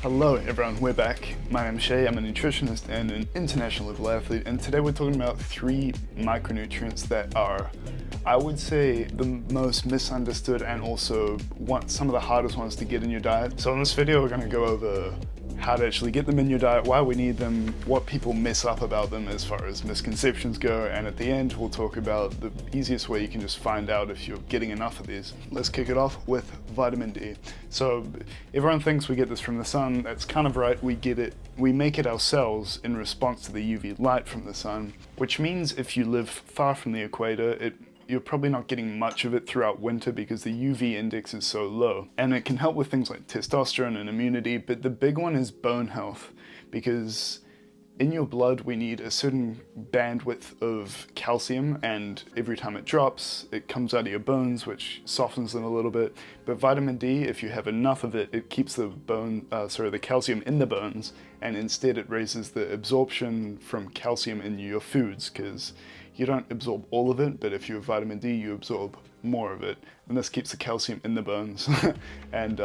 Hello everyone, we're back. My name's Shay, I'm a nutritionist and an international level athlete, and today we're talking about 3 micronutrients that are, I would say, the most misunderstood and also some of the hardest ones to get in your diet. So in this video we're going to go over how to actually get them in your diet, why we need them, what people mess up about them as far as misconceptions go, and at the end we'll talk about the easiest way you can just find out if you're getting enough of these. Let's kick it off with vitamin D. So everyone thinks we get this from the sun. That's kind of right. We get it, we make it ourselves in response to the UV light from the sun, which means if you live far from the equator, you're probably not getting much of it throughout winter because the UV index is so low. And it can help with things like testosterone and immunity, but the big one is bone health, because in your blood we need a certain bandwidth of calcium, and every time it drops, it comes out of your bones, which softens them a little bit. But vitamin D, if you have enough of it, it keeps the calcium in the bones, and instead it raises the absorption from calcium in your foods, because you don't absorb all of it, but if you have vitamin D, you absorb more of it, and this keeps the calcium in the bones, and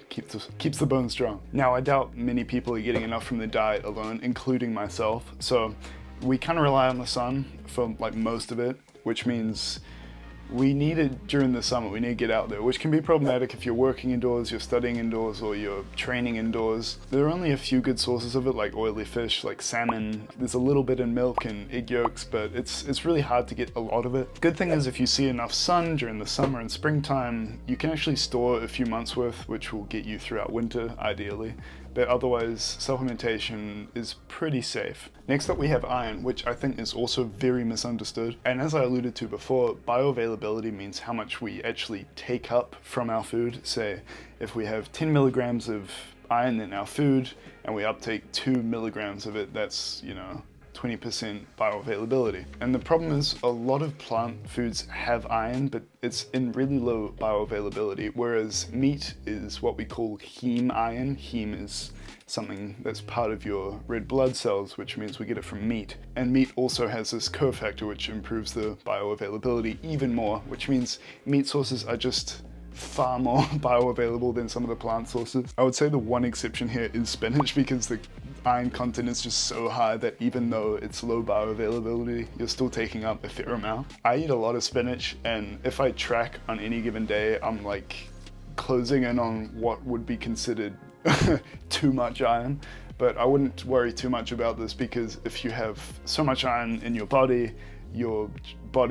keeps the bones strong. Now, I doubt many people are getting enough from the diet alone, including myself, so we kind of rely on the sun for like most of it, which means we need it during the summer. We need to get out there, which can be problematic if you're working indoors, you're studying indoors, or you're training indoors. There are only a few good sources of it, like oily fish, like salmon. There's a little bit in milk and egg yolks, but it's really hard to get a lot of it. Good thing is if you see enough sun during the summer and springtime, you can actually store a few months worth, which will get you throughout winter, ideally. But otherwise, supplementation is pretty safe. Next up we have iron, which I think is also very misunderstood. And as I alluded to before, bioavailability means how much we actually take up from our food. Say, if we have 10 milligrams of iron in our food and we uptake 2 milligrams of it, that's, 20% bioavailability. And the problem is a lot of plant foods have iron, but it's in really low bioavailability, whereas meat is what we call heme iron. Heme is something that's part of your red blood cells, which means we get it from meat. And meat also has this cofactor which improves the bioavailability even more, which means meat sources are just far more bioavailable than some of the plant sources. I would say the one exception here is spinach, because the iron content is just so high that even though it's low bioavailability, you're still taking up a fair amount. I eat a lot of spinach, and if I track on any given day, I'm like closing in on what would be considered too much iron. But I wouldn't worry too much about this, because if you have so much iron in your body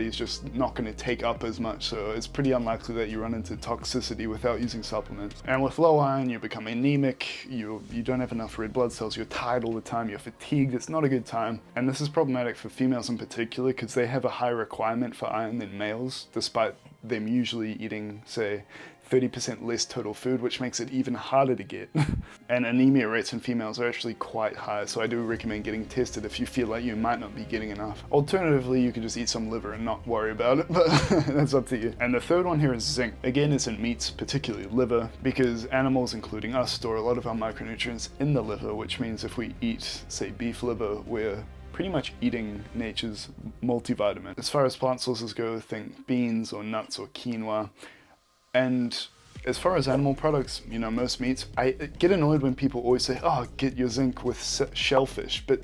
is just not going to take up as much, so it's pretty unlikely that you run into toxicity without using supplements. And with low iron, you become anemic, you don't have enough red blood cells, you're tired all the time, you're fatigued, it's not a good time. And this is problematic for females in particular, because they have a high requirement for iron than males, despite them usually eating, say, 30% less total food, which makes it even harder to get. And anemia rates in females are actually quite high, so I do recommend getting tested if you feel like you might not be getting enough. Alternatively, you can just eat some liver and not worry about it, but that's up to you. And the third one here is zinc. Again, it's in meats, particularly liver, because animals, including us, store a lot of our micronutrients in the liver, which means if we eat, say, beef liver, we're pretty much eating nature's multivitamin. As far as plant sources go, think beans or nuts or quinoa. And as far as animal products, most meats, I get annoyed when people always say, oh, get your zinc with shellfish. But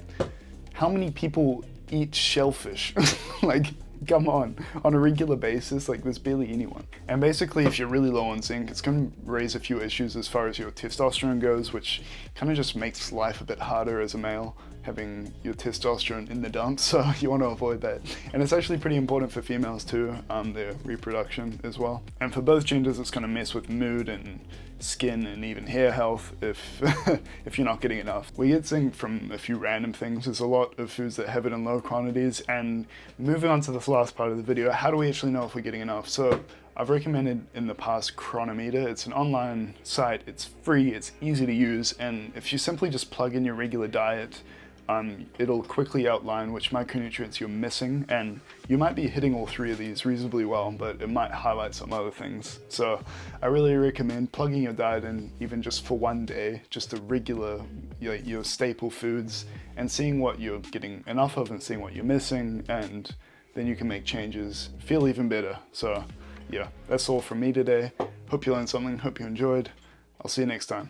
how many people eat shellfish? Like, come on a regular basis, like there's barely anyone. And basically, if you're really low on zinc, it's going to raise a few issues as far as your testosterone goes, which kind of just makes life a bit harder as a male, having your testosterone in the dumps, so you want to avoid that. And it's actually pretty important for females too, their reproduction as well. And for both genders, it's going to mess with mood and skin and even hair health if if you're not getting enough. We get zinc from a few random things. There's a lot of foods that have it in low quantities. And moving on to the last part of the video, how do we actually know if we're getting enough? So I've recommended in the past Cronometer. It's an online site, it's free, it's easy to use, and if you simply just plug in your regular diet, it'll quickly outline which micronutrients you're missing, and you might be hitting all 3 of these reasonably well, but it might highlight some other things. So I really recommend plugging your diet in, even just for one day, just a regular, your staple foods, and seeing what you're getting enough of and seeing what you're missing, and then you can make changes, feel even better. So yeah, that's all from me today. Hope you learned something, hope you enjoyed. I'll see you next time.